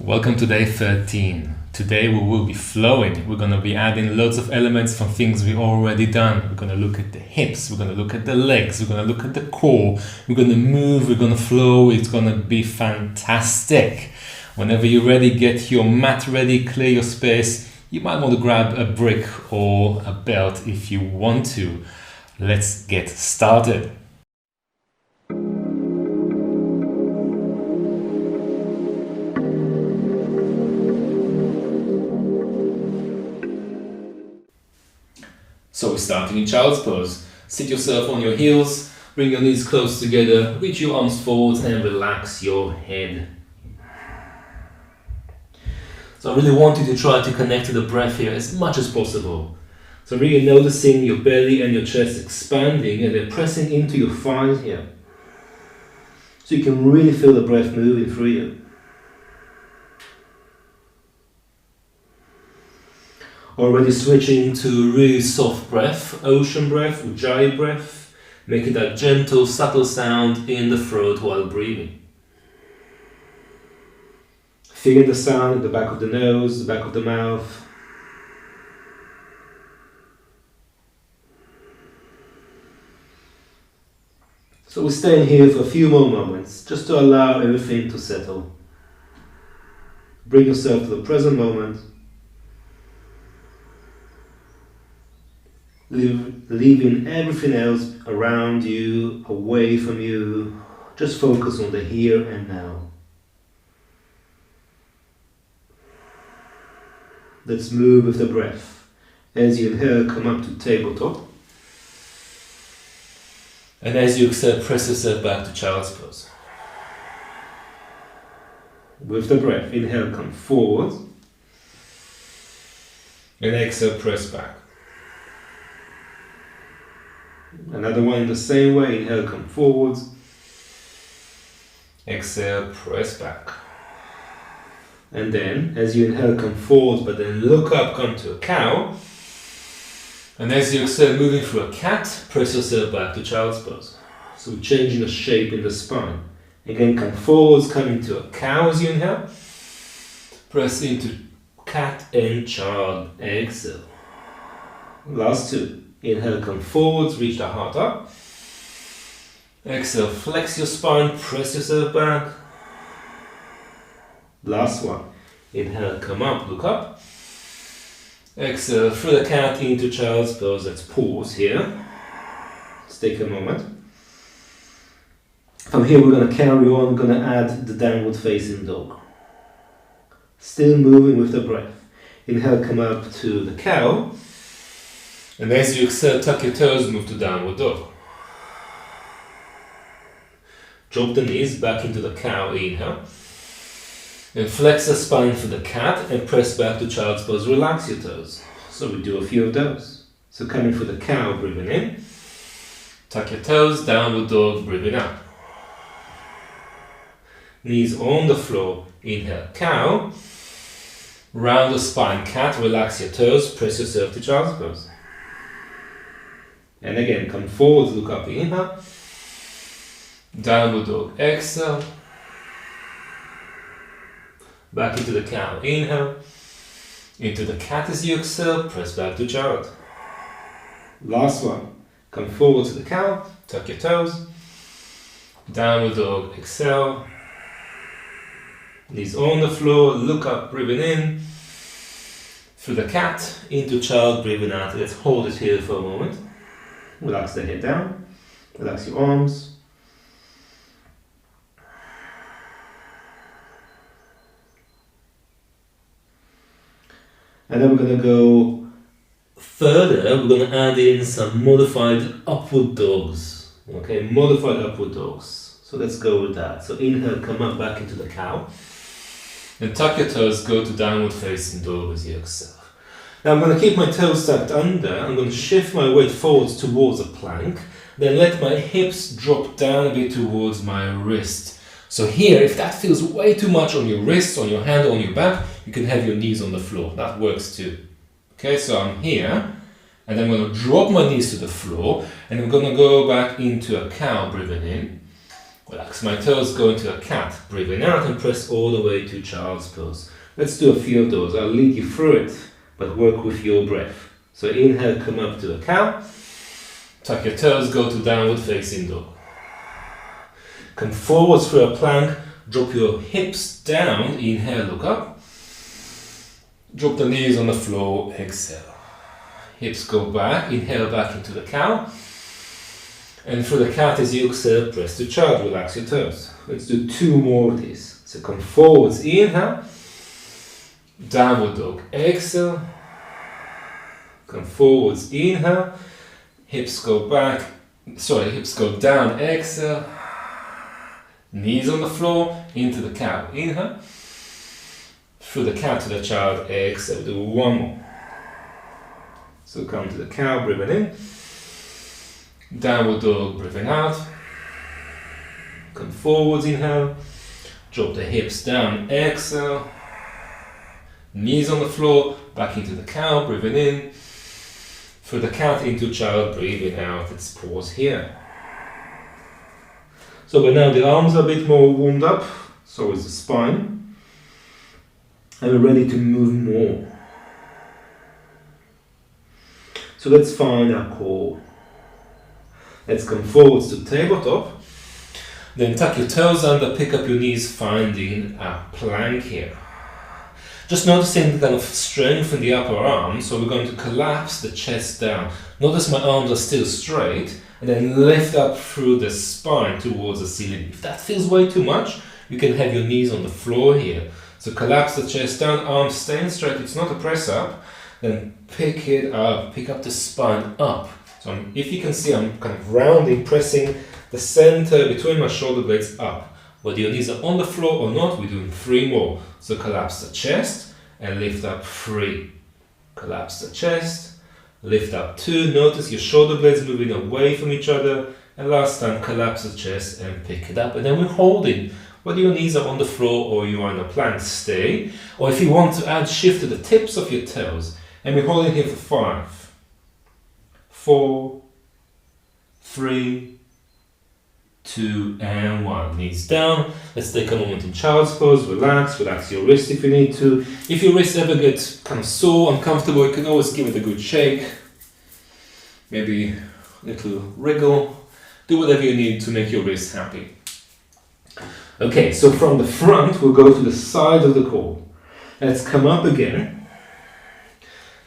Welcome to day 13. Today we will be flowing. We're going to be adding loads of elements from things we've already done. We're going to look at the hips, we're going to look at the legs, we're going to look at the core, we're going to move, we're going to flow. It's going to be fantastic. Whenever you're ready, get your mat ready, clear your space. You might want to grab a brick or a belt if you want to. Let's get started. So we're starting in child's pose. Sit yourself on your heels, bring your knees close together, reach your arms forward and relax your head. So I really want you to try to connect to the breath here as much as possible. So really noticing your belly and your chest expanding and then pressing into your thighs here. So you can really feel the breath moving through you. Already switching to really soft breath, ocean breath, ujjayi breath, making that gentle, subtle sound in the throat while breathing. Feeling the sound in the back of the nose, the back of the mouth. So we're staying here for a few more moments, just to allow everything to settle. Bring yourself to the present moment. Leaving everything else around you, away from you. Just focus on the here and now. Let's move with the breath. As you inhale, come up to tabletop. And as you exhale, press yourself back to child's pose. With the breath, inhale, come forward. And exhale, press back. Another one in the same way. Inhale, come forward. Exhale, press back. And then, as you inhale, come forward, but then look up, come to a cow. And as you exhale, moving through a cat, press yourself back to child's pose. So we're changing the shape in the spine. Again, come forwards, come into a cow as you inhale. Press into cat and child. Exhale. Last two. Inhale, come forwards, reach the heart up. Exhale, flex your spine, press yourself back. Last one. Inhale, come up, look up. Exhale, through the cat into child's pose. Let's pause here. Let's take a moment. From here we're going to carry on, we're going to add the downward facing dog. Still moving with the breath. Inhale, come up to the cow. And as you exhale, tuck your toes, move to downward dog. Drop the knees back into the cow, inhale. And flex the spine for the cat and press back to child's pose. Relax your toes. So we do a few of those. So coming for the cow, breathing in. Tuck your toes, downward dog, breathing out. Knees on the floor, inhale, cow. Round the spine, cat, relax your toes, press yourself to child's pose. And again, come forward, look up, inhale. Downward dog, exhale. Back into the cow, inhale. Into the cat as you exhale, press back to child. Last one. Come forward to the cow, tuck your toes. Downward dog, exhale. Knees on the floor, look up, breathing in. Through the cat, into child, breathing out. Let's hold it here for a moment. Relax the head down, relax your arms. And then we're going to go further, we're going to add in some modified upward dogs. Okay, modified upward dogs. So let's go with that. So inhale, come up back into the cow. And tuck your toes, go to downward facing dog as you exhale. Now I'm going to keep my toes tucked under. I'm going to shift my weight forwards towards a plank. Then let my hips drop down a bit towards my wrist. So here, if that feels way too much on your wrist, on your hand, on your back, you can have your knees on the floor. That works too. Okay, so I'm here. And then I'm going to drop my knees to the floor. And I'm going to go back into a cow, breathing in. Relax my toes, go into a cat. Breathing out and press all the way to child's pose. Let's do a few of those. I'll lead you through it, but work with your breath. So inhale, come up to a cow. Tuck your toes, go to downward facing dog. Come forwards through a plank. Drop your hips down. Inhale, look up. Drop the knees on the floor. Exhale. Hips go back. Inhale back into the cow. And through the cat as you exhale, press to child. Relax your toes. Let's do 2 more of these. So come forwards. Inhale. Downward dog. Exhale. Come forwards. Inhale. Hips go back. Hips go down. Exhale. Knees on the floor, into the cow. Inhale. Through the cat to the child. Exhale. Do 1 more. So come to the cow, breathing in. Downward dog, breathing out. Come forwards, inhale. Drop the hips down. Exhale. Knees on the floor, back into the cow, breathing in. Through the cat into child, breathing out. Let's pause here. So by now the arms are a bit more warmed up, so is the spine, and we're ready to move more. So let's find our core. Let's come forwards to tabletop, then tuck your toes under, pick up your knees, finding a plank here. Just noticing the kind of strength in the upper arm, so we're going to collapse the chest down. Notice my arms are still straight, and then lift up through the spine towards the ceiling. If that feels way too much, you can have your knees on the floor here. So collapse the chest down, arms staying straight, it's not a press up. Then pick it up, pick up the spine up. So if you can see, I'm kind of rounding, pressing the center between my shoulder blades up. Whether your knees are on the floor or not, we're doing 3 more. So collapse the chest and lift up 3. Collapse the chest. Lift up 2, notice your shoulder blades moving away from each other. And last time, collapse the chest and pick it up. And then we're holding. Whether your knees are on the floor or you are in a plank, stay. Or if you want to add shift to the tips of your toes. And we're holding here for 5, 4, 3, 2, and 1. Knees down. Let's take a moment in child's pose. Relax your wrist if you need to. If your wrist ever gets kind of sore, uncomfortable, you can always give it a good shake. Maybe a little wriggle. Do whatever you need to make your wrist happy. Okay, so from the front, we'll go to the side of the core. Let's come up again.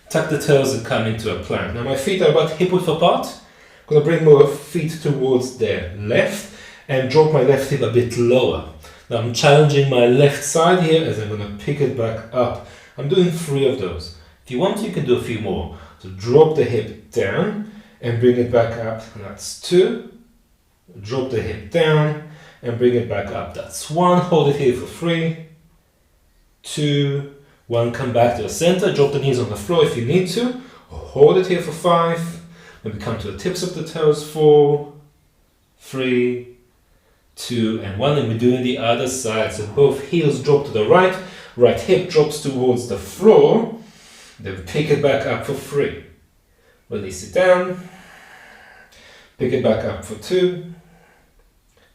Tuck the toes and come into a plank. Now my feet are about hip width apart. I'm going to bring my feet towards the left and drop my left hip a bit lower. Now I'm challenging my left side here as I'm going to pick it back up. I'm doing 3 of those. If you want to, you can do a few more. So drop the hip down and bring it back up. And that's 2. Drop the hip down and bring it back up. That's 1. Hold it here for 3, 2, 1. Come back to the center. Drop the knees on the floor if you need to. Hold it here for 5. Then we come to the tips of the toes. 4, 3, 2, and 1. And we're doing the other side. So both heels drop to the right. Right hip drops towards the floor. Then pick it back up for 3. Release it down. Pick it back up for 2.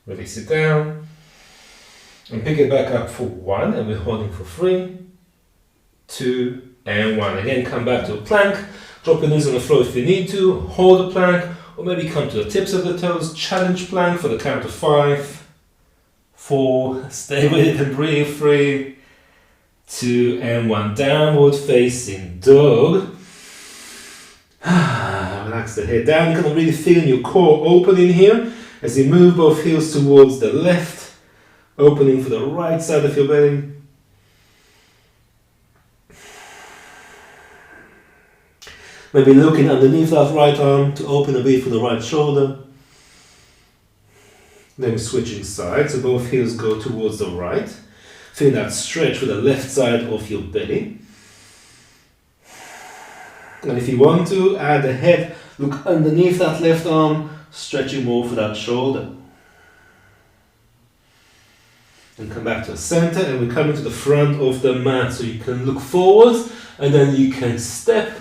Release it down. And pick it back up for 1. And we're holding for 3, 2, and 1. Again, come back to a plank. Drop your knees on the floor if you need to. Hold the plank. Or maybe come to the tips of the toes. Challenge plank for the count of 5, 4. Stay with it and breathe. 3, 2, and 1. Downward facing dog. Relax the head down. You're going to really feel your core opening here as you move both heels towards the left, opening for the right side of your belly. Maybe looking underneath that right arm to open a bit for the right shoulder. Then we're switching sides, so both heels go towards the right. Feel that stretch for the left side of your belly. And if you want to, add the head, look underneath that left arm, stretching more for that shoulder. And come back to the center, and we're coming to the front of the mat, so you can look forward, and then you can step,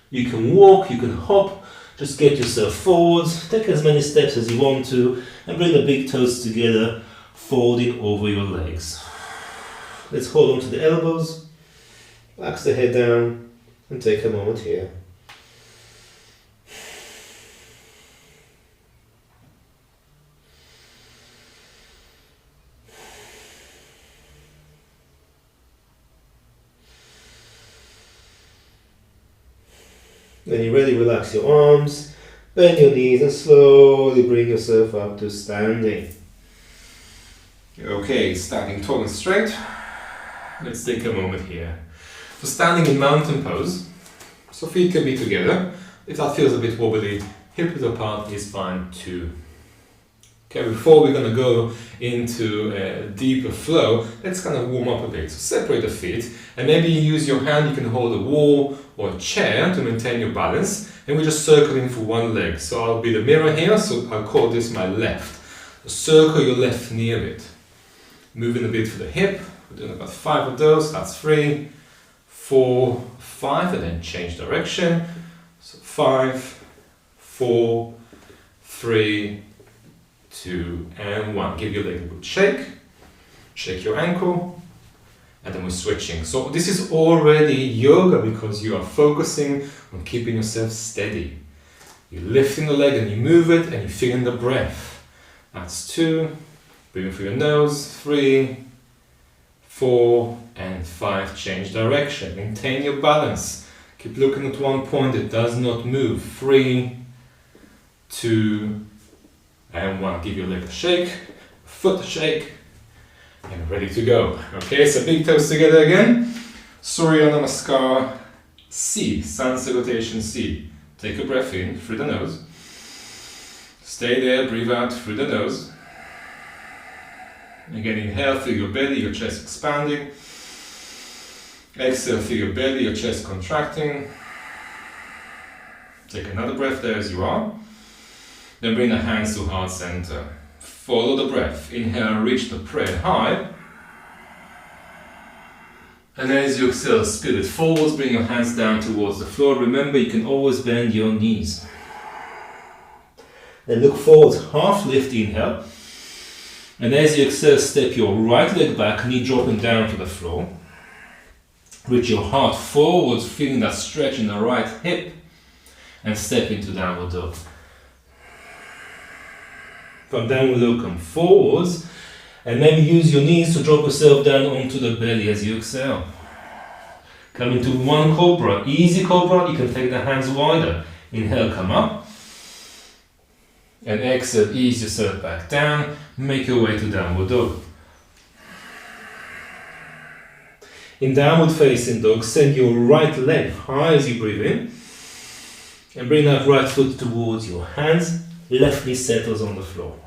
you can walk, you can hop. Just get yourself forwards, take as many steps as you want to, and bring the big toes together, folding over your legs. Let's hold on to the elbows, relax the head down, and take a moment here. When you're ready, relax your arms, bend your knees and slowly bring yourself up to standing. Okay, standing tall and straight. Let's take a moment here. For standing in mountain pose, so feet can be together. If that feels a bit wobbly, hip width apart is fine too. Okay, before we're going to go into a deeper flow, let's kind of warm up a bit. So separate the feet, and maybe you use your hand, you can hold a wall or a chair to maintain your balance, and we're just circling for one leg. So I'll be the mirror here, so I'll call this my left. So circle your left knee a bit. Moving a bit for the hip, we're doing about 5 of those, that's 3, 4, 5, and then change direction. So 5, 4, 3, 2, and 1. Give your leg a good shake. Shake your ankle. And then we're switching. So this is already yoga because you are focusing on keeping yourself steady. You're lifting the leg and you move it and you're feeling the breath. That's 2. Breathing through your nose. 3, 4, and 5. Change direction. Maintain your balance. Keep looking at one point. It does not move. 3, 2, and 1. Give your leg a shake, foot a shake, and ready to go. Okay, so big toes together again. Surya Namaskar C, sun salutation C. Take a breath in through the nose. Stay there, breathe out through the nose. Again, inhale, feel your belly, your chest expanding. Exhale, feel your belly, your chest contracting. Take another breath there as you are. Then bring the hands to heart center. Follow the breath. Inhale, reach the prayer high. And then as you exhale, spirit forwards, bring your hands down towards the floor. Remember, you can always bend your knees. Then look forwards, half lift, inhale. And as you exhale, step your right leg back, knee dropping down to the floor. Reach your heart forwards, feeling that stretch in the right hip. And step into downward dog. From downward dog, come forwards, and maybe use your knees to drop yourself down onto the belly as you exhale. Come into one cobra, easy cobra, you can take the hands wider. Inhale, come up, and exhale, ease yourself back down, make your way to downward dog. In downward facing dog, send your right leg high as you breathe in, and bring that right foot towards your hands. Left knee settles on the floor.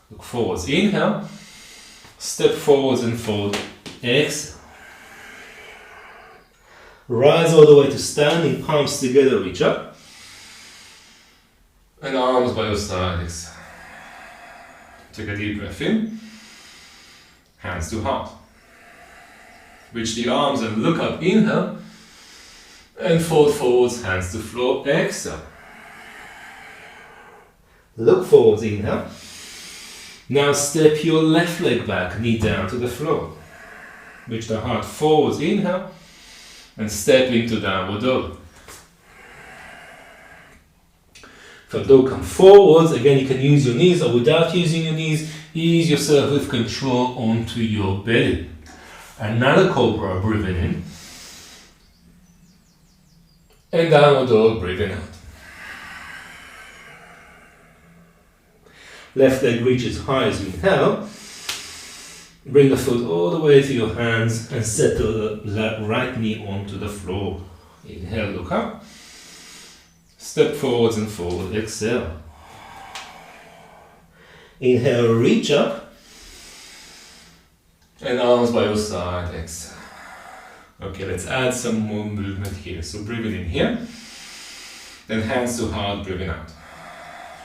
Look forwards. Inhale. Step forwards and fold. Exhale. Rise all the way to standing. Palms together. Reach up. And arms by your sides. Take a deep breath in. Hands to heart. Reach the arms and look up. Inhale. And fold forwards. Hands to floor. Exhale. Look forwards, inhale. Now step your left leg back, knee down to the floor. Reach the heart forwards, inhale. And step into downward dog. From dog, come forwards. Again, you can use your knees, or without using your knees, ease yourself with control onto your belly. Another cobra, breathing in. And downward dog, breathing out. Left leg reaches high as you inhale. Bring the foot all the way to your hands and settle the right knee onto the floor. Inhale, look up. Step forwards and forward. Exhale. Inhale, reach up. And arms by your side. Exhale. Okay, let's add some more movement here. So breathing in here. Then hands to heart, breathing out.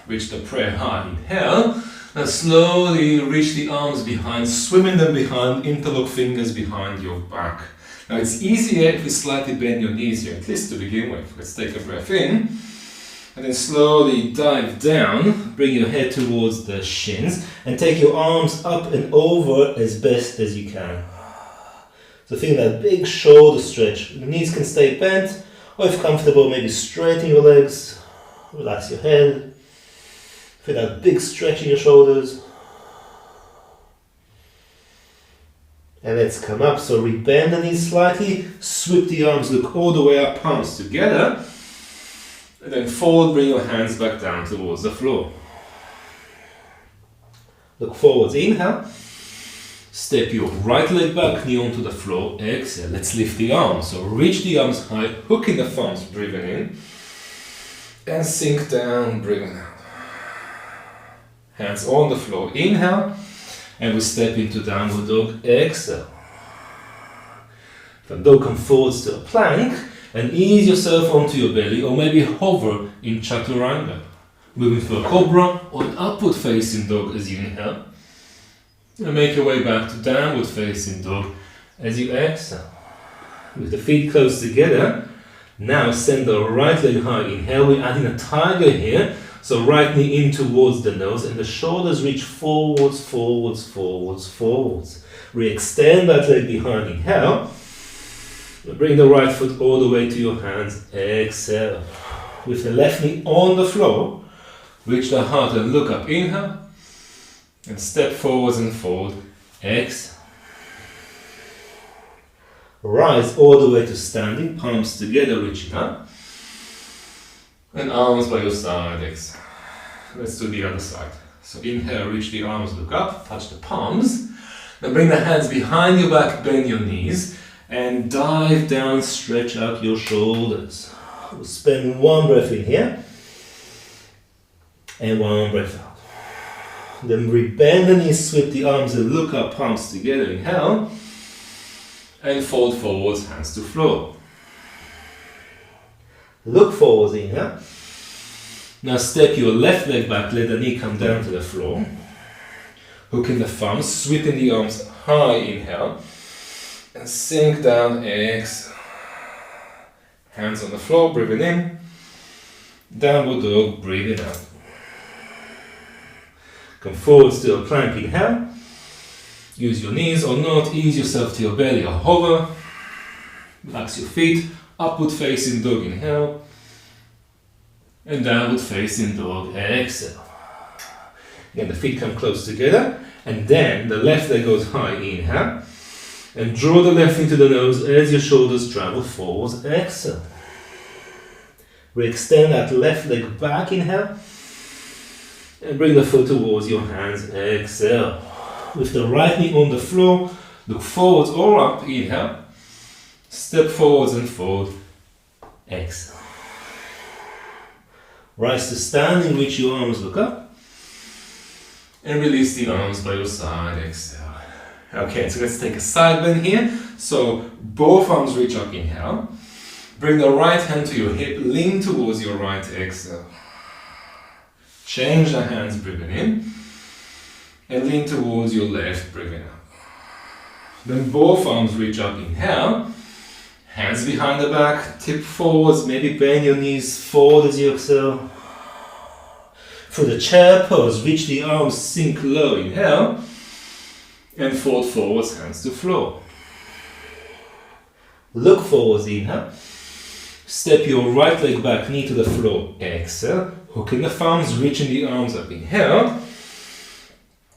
Reach the prayer high, inhale, and slowly reach the arms behind, swimming them behind, interlock fingers behind your back. Now it's easier if you slightly bend your knees here, at least to begin with. Let's take a breath in, And then slowly dive down, bring your head towards the shins, and take your arms up and over as best as you can. So feel that big shoulder stretch. The knees can stay bent, or if comfortable, maybe straighten your legs, relax your head. Feel that big stretch in your shoulders. And let's come up, so rebend the knees slightly, sweep the arms, look all the way up, palms together. And then forward, bring your hands back down towards the floor. Look forwards, inhale. Step your right leg back, knee onto the floor, exhale. Let's lift the arms. So reach the arms high, hooking the thumbs, breathing in. And sink down, breathing out. Hands on the floor, inhale. And we step into downward dog, exhale. From dog, come forwards to a plank. And ease yourself onto your belly, or maybe hover in chaturanga. Moving to a cobra or an upward facing dog as you inhale. And make your way back to downward facing dog as you exhale. With the feet close together, now send the right leg high. Inhale, we're adding a tiger here. So right knee in towards the nose and the shoulders reach forwards, forwards, forwards, forwards. Re-extend that leg behind, inhale. Bring the right foot all the way to your hands, exhale. With the left knee on the floor, reach the heart and look up, inhale. And step forwards and forward, exhale. Rise all the way to standing, palms together, reaching up. And arms by your side, exhale. Let's do the other side. So inhale, reach the arms, look up, touch the palms. Then bring the hands behind your back, bend your knees. And dive down, stretch out your shoulders. We'll spend one breath in here. And one breath out. Then rebend the knees, sweep the arms and look up, palms together, inhale. And fold forwards, hands to floor. Look forwards, inhale. Now step your left leg back, let the knee come down to the floor. Hooking the thumbs, sweeping the arms high, inhale. And sink down, exhale. Hands on the floor, breathing in. Downward dog, breathing out. Come forwards to a plank, inhale. Use your knees or not, ease yourself to your belly or hover. Relax your feet, upward facing dog, inhale. And downward facing dog, exhale. Again, the feet come close together. And then the left leg goes high, inhale. And draw the left into the nose as your shoulders travel forwards, exhale. Re-extend that left leg back, inhale. And bring the foot towards your hands, exhale. With the right knee on the floor, look forwards or up, inhale. Step forwards and forward, exhale. Rise to standing, reach your arms, look up. And release the arms by your side, exhale. Okay, so let's take a side bend here. So both arms reach up, inhale. Bring the right hand to your hip, lean towards your right, exhale. Change the hands, breathing in. And lean towards your left, breathing out. Then both arms reach up, inhale. Hands behind the back, tip forwards, maybe bend your knees forward as you exhale. For the chair pose, reach the arms, sink low, inhale. And fold forwards, hands to floor. Look forwards, inhale. Step your right leg back, knee to the floor, exhale. Hooking the thumbs, reaching the arms up, inhale.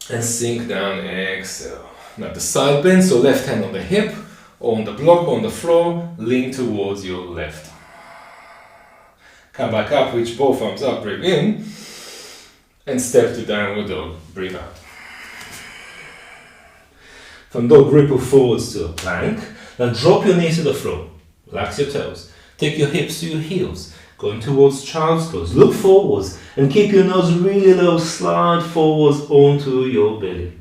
And sink down, exhale. Now the side bend, so left hand on the hip, or on the block, or on the floor, lean towards your left. Come back up, reach both arms up, breathe in. And step to downward dog, breathe out. From dog, ripple forwards to a plank. Now drop your knees to the floor. Relax your toes. Take your hips to your heels. Going towards child's pose. Look forwards and keep your nose really low. Slide forwards onto your belly.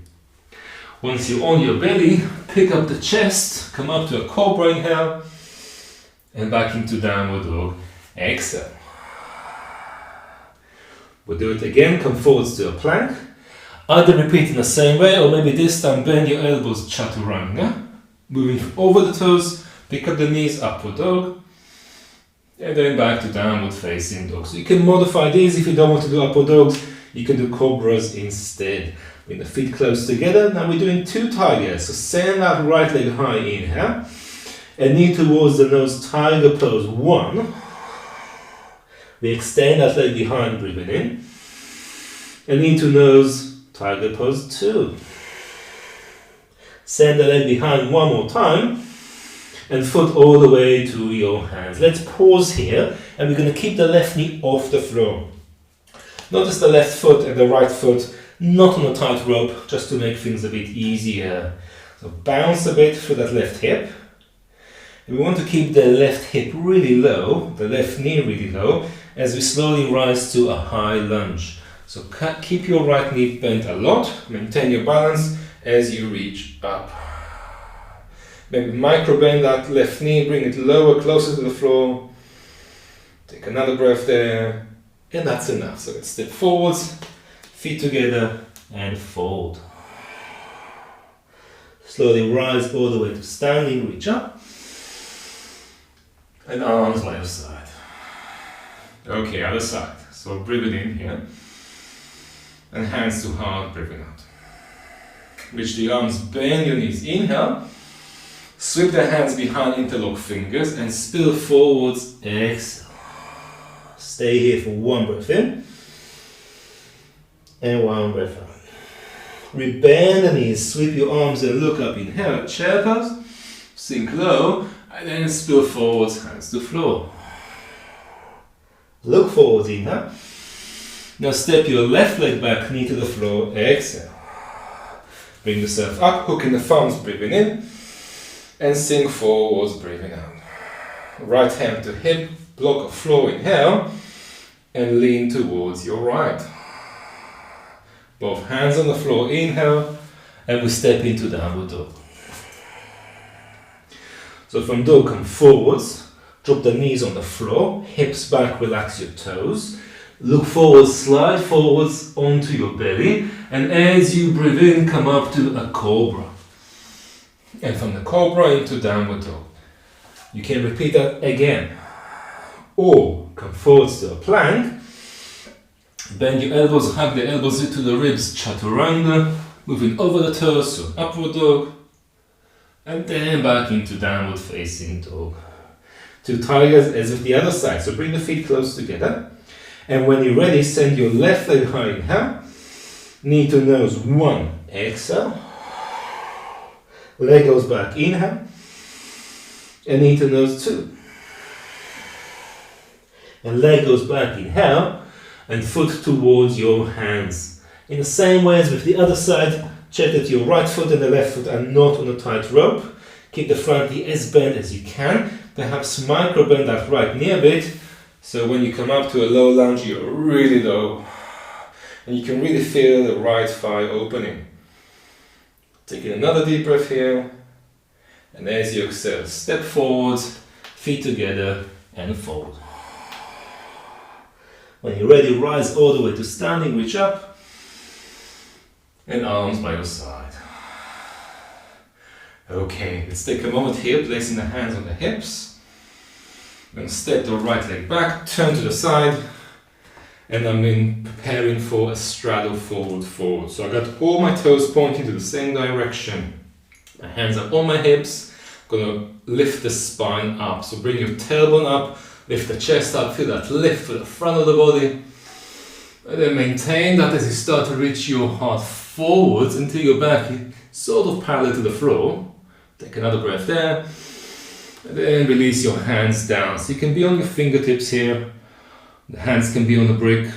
Once you're on your belly, pick up the chest. Come up to a cobra, inhale. And back into downward dog. Exhale. We'll do it again. Come forwards to a plank. Either repeat in the same way, or maybe this time bend your elbows, chaturanga. Moving over the toes, pick up the knees, upward dog. And then back to downward facing dog. So you can modify these if you don't want to do upward dogs. You can do cobras instead. Bring the feet close together. Now we're doing 2 tigers. So send that right leg high, inhale. And knee towards the nose, tiger pose 1. We extend that leg behind, breathing in. And knee to nose, tiger pose 2. Send the leg behind one more time. And foot all the way to your hands. Let's pause here. And we're going to keep the left knee off the floor. Notice the left foot and the right foot not on a tight rope, just to make things a bit easier. So bounce a bit through that left hip. And we want to keep the left hip really low, the left knee really low, as we slowly rise to a high lunge. So keep your right knee bent a lot, maintain your balance as you reach up. Maybe micro bend that left knee, bring it lower, closer to the floor. Take another breath there, and that's enough. So let's step forwards, feet together, and fold. Slowly rise all the way to standing, reach up. And arms by your side. Okay, other side. So breathe it in here. And hands to heart, breathing out. Reach the arms, bend your knees, inhale. Sweep the hands behind, interlock fingers, and spill forwards, exhale. Stay here for 1 breath in. And 1 breath out. Rebend the knees, sweep your arms and look up, inhale, chair pose. Sink low. And then spill forwards, hands to floor. Look forwards, inhale. Now step your left leg back, knee to the floor, exhale. Bring yourself up, hooking the thumbs, breathing in. And sink forwards, breathing out. Right hand to hip, block of floor, inhale. And lean towards your right. Both hands on the floor, inhale. And we step into downward dog. So from dog, come forwards, drop the knees on the floor, hips back, relax your toes. Look forwards, slide forwards onto your belly. And as you breathe in, come up to a cobra. And from the cobra into downward dog. You can repeat that again. Or come forwards to a plank. Bend your elbows, hug the elbows into the ribs, chaturanga. Moving over the toes, so upward dog. And then back into downward facing dog. 2 tigers as with the other side. So bring the feet close together. And when you're ready, send your left leg high, inhale. Knee to nose, 1, exhale. Leg goes back, inhale. And knee to nose, 2. And leg goes back, inhale. And foot towards your hands. In the same way as with the other side, check that your right foot and the left foot are not on a tight rope. Keep the front knee as bent as you can. Perhaps micro bend that right knee a bit. So when you come up to a low lunge, you're really low. And you can really feel the right thigh opening. Taking another deep breath here. And as you exhale, step forwards, feet together, and fold. When you're ready, rise all the way to standing, reach up. And arms by your side. Okay, let's take a moment here, placing the hands on the hips. I'm going to step the right leg back, turn to the side. And I'm preparing for a straddle forward fold. So I got all my toes pointing to the same direction. My hands are on my hips. I'm going to lift the spine up. So bring your tailbone up, lift the chest up, feel that lift to the front of the body. And then maintain that as you start to reach your heart forwards until your back is sort of parallel to the floor. Take another breath there. And then release your hands down. So you can be on your fingertips here. The hands can be on the brick.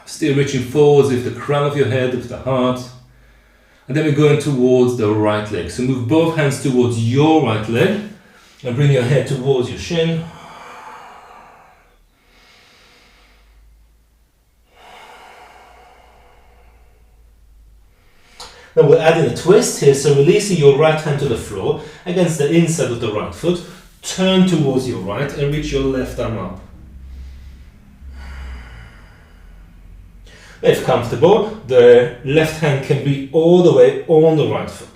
Still reaching forwards with the crown of your head, with the heart. And then we're going towards the right leg. So move both hands towards your right leg. And bring your head towards your shin. Now we're adding a twist here, so releasing your right hand to the floor against the inside of the right foot. Turn towards your right and reach your left arm up. If comfortable, the left hand can be all the way on the right foot.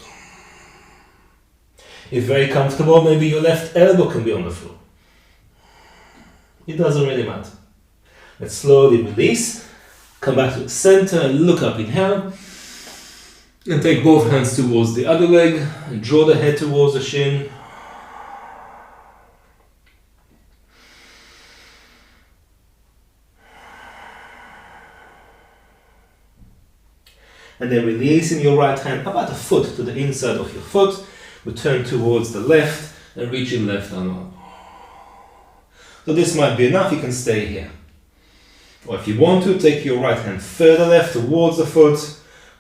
If very comfortable, maybe your left elbow can be on the floor. It doesn't really matter. Let's slowly release. Come back to the center and look up, inhale. And take both hands towards the other leg and draw the head towards the shin. And then releasing your right hand about a foot to the inside of your foot. Return towards the left and reach your left arm up. So this might be enough, you can stay here. Or if you want to, take your right hand further left towards the foot,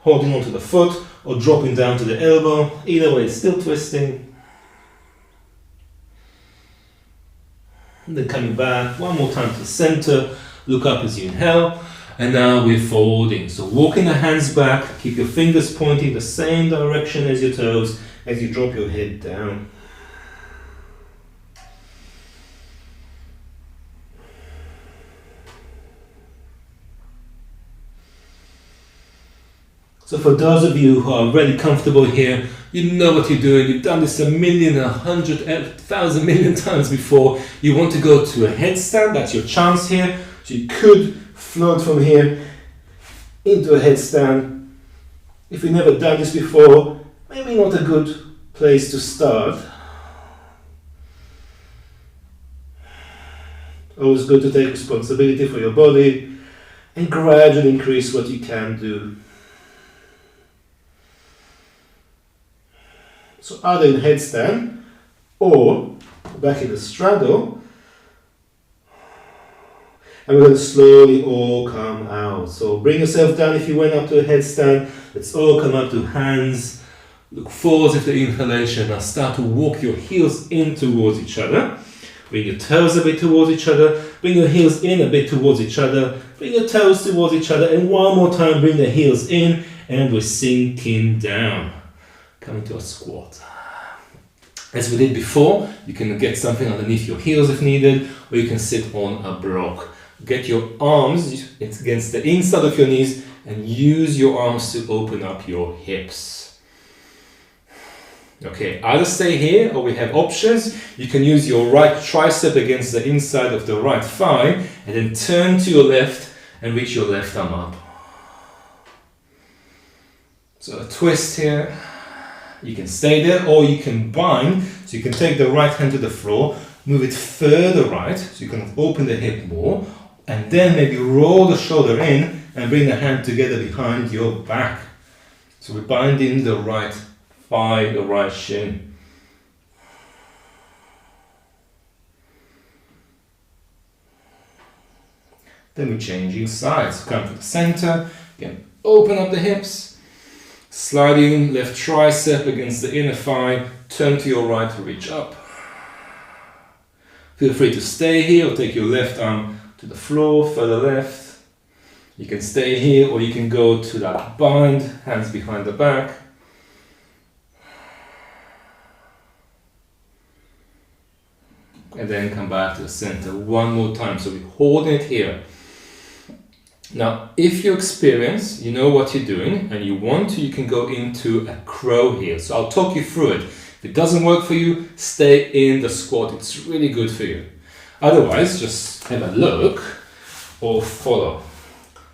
holding onto the foot, or dropping down to the elbow. Either way, it's still twisting. And then coming back, one more time to the center, look up as you inhale. And now we're folding. So walking the hands back, keep your fingers pointing the same direction as your toes as you drop your head down. So for those of you who are already comfortable here, you know what you're doing, you've done this 1,000,000, 100, 1,000 million times before. You want to go to a headstand, that's your chance here. So you could float from here into a headstand. If you've never done this before, maybe not a good place to start. Always good to take responsibility for your body and gradually increase what you can do. So either in headstand or back in the straddle. And we're going to slowly all come out. So bring yourself down if you went up to a headstand. Let's all come up to hands. Look forwards with the inhalation. Now start to walk your heels in towards each other. Bring your toes a bit towards each other. Bring your heels in a bit towards each other. Bring your toes towards each other. And one more time, bring the heels in. And we're sinking down. Coming to a squat. As we did before, you can get something underneath your heels if needed. Or you can sit on a block. Get your arms against the inside of your knees and use your arms to open up your hips. Okay, either stay here or we have options. You can use your right tricep against the inside of the right thigh and then turn to your left and reach your left arm up. So a twist here. You can stay there or you can bind. So you can take the right hand to the floor, move it further right so you can open the hip more. And then maybe roll the shoulder in and bring the hand together behind your back. So we're binding the right thigh, the right shin. Then we're changing sides. Come to the center. Again, open up the hips. Sliding left tricep against the inner thigh. Turn to your right to reach up. Feel free to stay here or take your left arm to the floor, further left. You can stay here or you can go to that bind, hands behind the back. And then come back to the center one more time. So we're holding it here. Now, if you experience, you know what you're doing, and you want to, you can go into a crow here. So I'll talk you through it. If it doesn't work for you, stay in the squat. It's really good for you. Otherwise, just have a look or follow.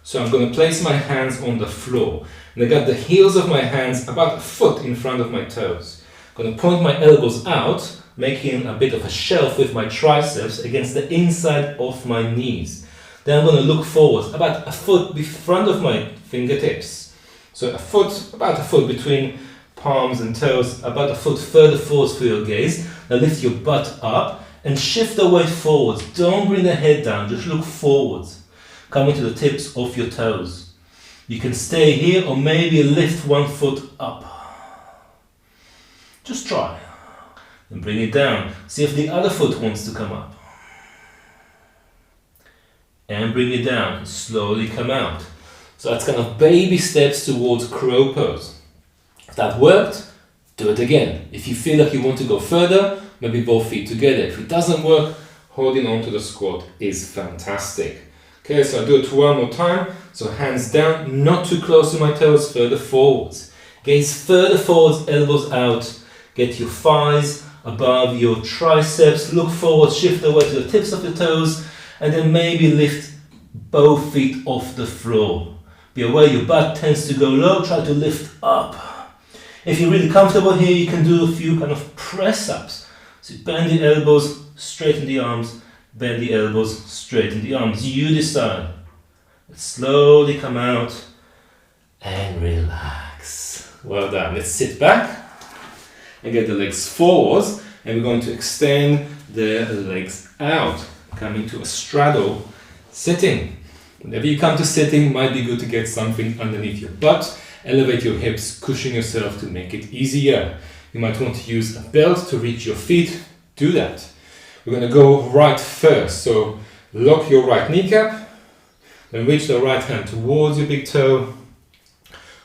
So I'm going to place my hands on the floor. And I got the heels of my hands about a foot in front of my toes. I'm going to point my elbows out, making a bit of a shelf with my triceps against the inside of my knees. Then I'm going to look forward, about a foot in front of my fingertips. So a foot, about a foot between palms and toes, about a foot further forwards for your gaze. Now lift your butt up and shift the weight forwards. Don't bring the head down, just look forwards. Coming to the tips of your toes. You can stay here or maybe lift one foot up. Just try. And bring it down. See if the other foot wants to come up. And bring it down. Slowly come out. So that's kind of baby steps towards crow pose. If that worked, do it again. If you feel like you want to go further, maybe both feet together. If it doesn't work, holding on to the squat is fantastic. Okay, so I'll do it one more time. So hands down, not too close to my toes, further forwards. Gaze further forwards, elbows out. Get your thighs above your triceps. Look forward, shift the weight to the tips of your toes. and then maybe lift both feet off the floor. Be aware your butt tends to go low, try to lift up. If you're really comfortable here, you can do a few kind of press-ups. So bend the elbows, straighten the arms, bend the elbows, straighten the arms. You decide. Slowly come out and relax. Well done. Let's sit back and get the legs forwards, and we're going to extend the legs out, coming to a straddle sitting. Whenever you come to sitting, might be good to get something underneath your butt. Elevate your hips, cushion yourself to make it easier. You might want to use a belt to reach your feet. Do that. We're going to go right first. So lock your right kneecap, then reach the right hand towards your big toe.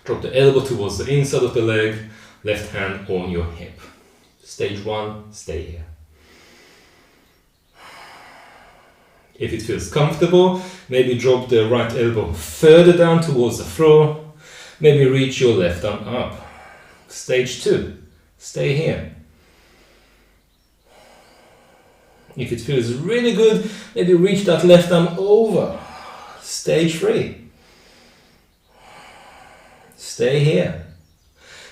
Drop the elbow towards the inside of the leg, left hand on your hip. Stage 1, stay here. If it feels comfortable, maybe drop the right elbow further down towards the floor. Maybe reach your left arm up. Stage 2, stay here. If it feels really good, maybe reach that left arm over. Stage 3. Stay here.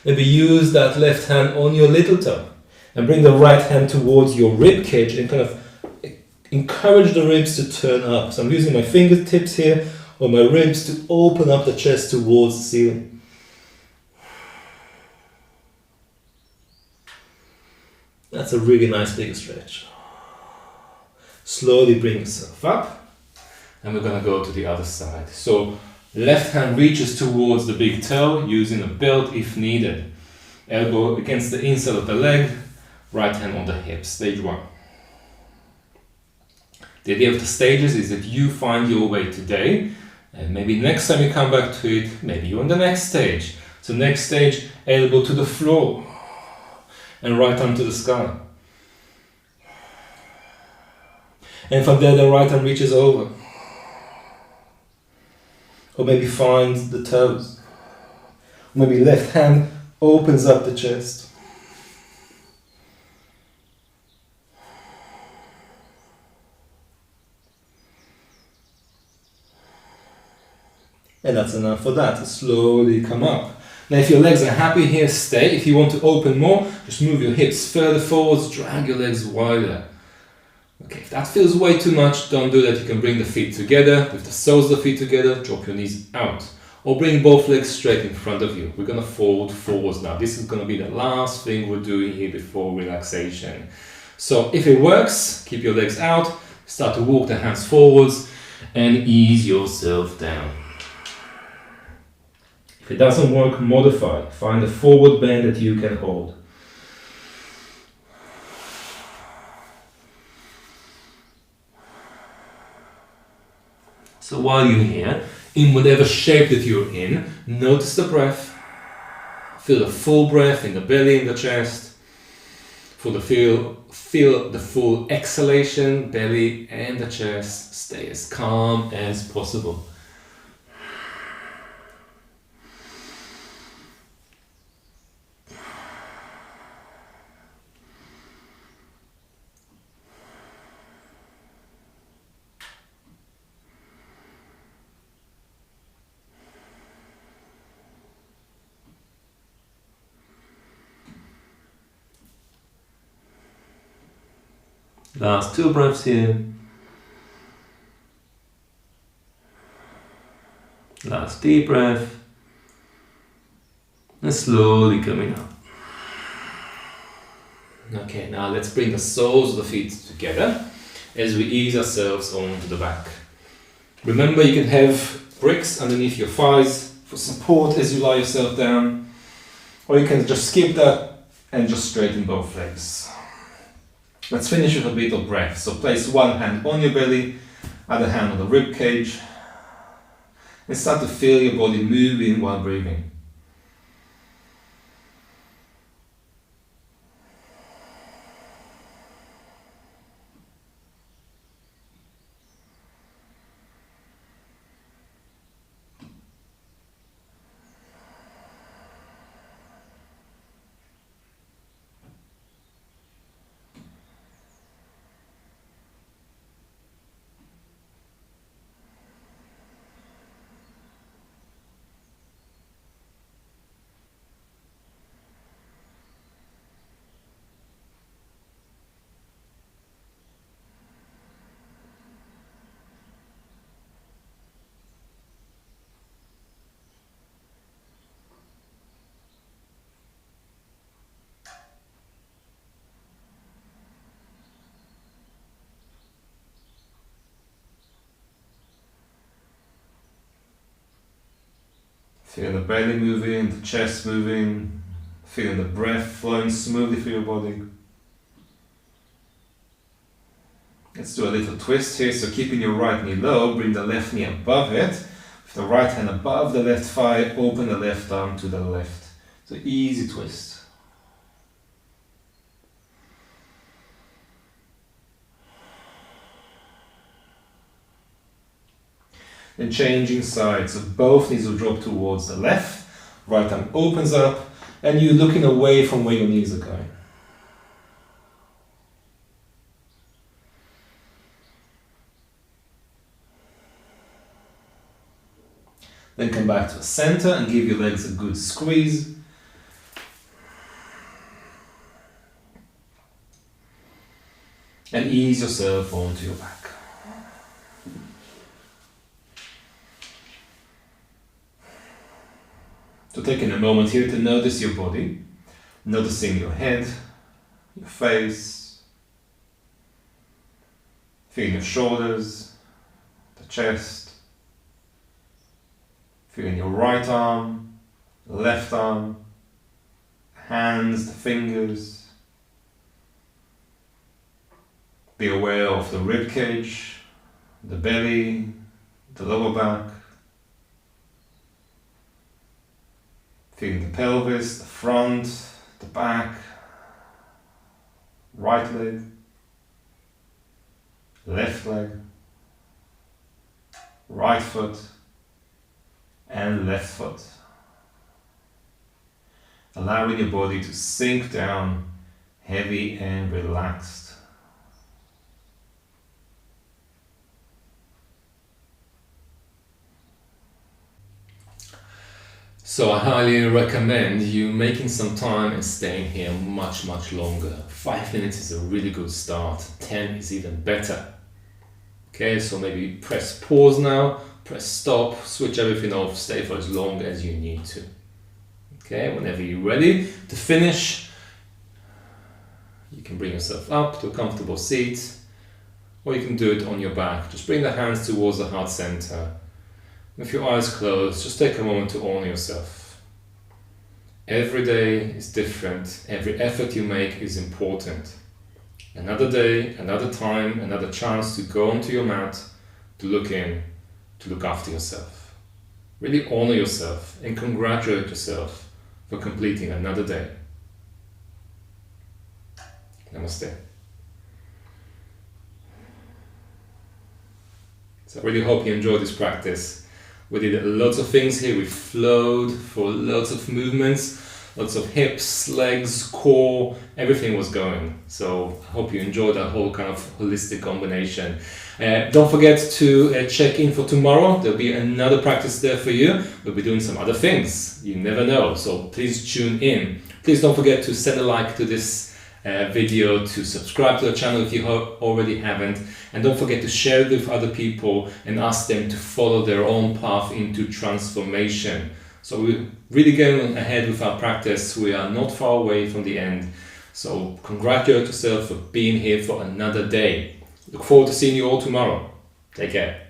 Maybe use that left hand on your little toe and bring the right hand towards your rib cage and kind of encourage the ribs to turn up. So I'm using my fingertips here on my ribs to open up the chest towards the ceiling. That's a really nice big stretch. Slowly bring yourself up, and we're going to go to the other side. So left hand reaches towards the big toe, using a belt if needed. Elbow against the inside of the leg, right hand on the hip. Stage 1. The idea of the stages is that you find your way today, and maybe next time you come back to it, maybe you're on the next stage. So next stage, elbow to the floor, and right arm to the sky. And from there, the right arm reaches over. Or maybe finds the toes. Or maybe left hand opens up the chest. And that's enough for that. Slowly come up. Now if your legs are happy here, stay. If you want to open more, just move your hips further forwards, drag your legs wider. Okay, if that feels way too much, don't do that. You can bring the feet together, with the soles of the feet together, drop your knees out. Or bring both legs straight in front of you. We're going to fold forwards now. This is going to be the last thing we're doing here before relaxation. So if it works, keep your legs out, start to walk the hands forwards, and ease yourself down. If it doesn't work, modify. Find a forward bend that you can hold. So while you're here, in whatever shape that you're in, notice the breath. Feel the full breath in the belly, in the chest. Feel the full exhalation, belly and the chest. Stay as calm as possible. Last 2 breaths here. Last deep breath. And slowly coming up. Okay, now let's bring the soles of the feet together as we ease ourselves onto the back. Remember, you can have bricks underneath your thighs for support as you lie yourself down. Or you can just skip that and just straighten both legs. Let's finish with a bit of breath. So place one hand on your belly, other hand on the rib cage, and start to feel your body moving while breathing. Feel the belly moving, the chest moving, feeling the breath flowing smoothly through your body. Let's do a little twist here, so keeping your right knee low, bring the left knee above it. With the right hand above the left thigh, open the left arm to the left. So easy twist. Then changing sides, so both knees will drop towards the left, right arm opens up, and you're looking away from where your knees are going. Then come back to the center and give your legs a good squeeze. And ease yourself onto your back. So taking a moment here to notice your body, noticing your head, your face, feeling your shoulders, the chest, feeling your right arm, left arm, hands, the fingers. Be aware of the rib cage, the belly, the lower back. Feeling the pelvis, the front, the back, right leg, left leg, right foot, and left foot. Allowing your body to sink down, heavy and relaxed. So I highly recommend you making some time and staying here much longer. 5 minutes is a really good start. 10 is even better. Okay, so maybe press pause now, press stop, switch everything off, stay for as long as you need to. Okay, whenever you're ready to finish, you can bring yourself up to a comfortable seat, or you can do it on your back. Just bring the hands towards the heart center. With your eyes closed, just take a moment to honor yourself. Every day is different. Every effort you make is important. Another day, another time, another chance to go onto your mat, to look in, to look after yourself. Really honor yourself and congratulate yourself for completing another day. Namaste. So I really hope you enjoyed this practice. We did lots of things here. We flowed for lots of movements, lots of hips, legs, core, everything was going. So I hope you enjoyed that whole kind of holistic combination. Don't forget to check in for tomorrow. There'll be another practice there for you. We'll be doing some other things. You never know. So please tune in. Please don't forget to send a like to this video, to subscribe to the channel if you already haven't, and don't forget to share it with other people and ask them to follow their own path into transformation. So we're really going ahead with our practice. We are not far away from the end. So congratulate yourself for being here for another day. Look forward to seeing you all tomorrow. Take care.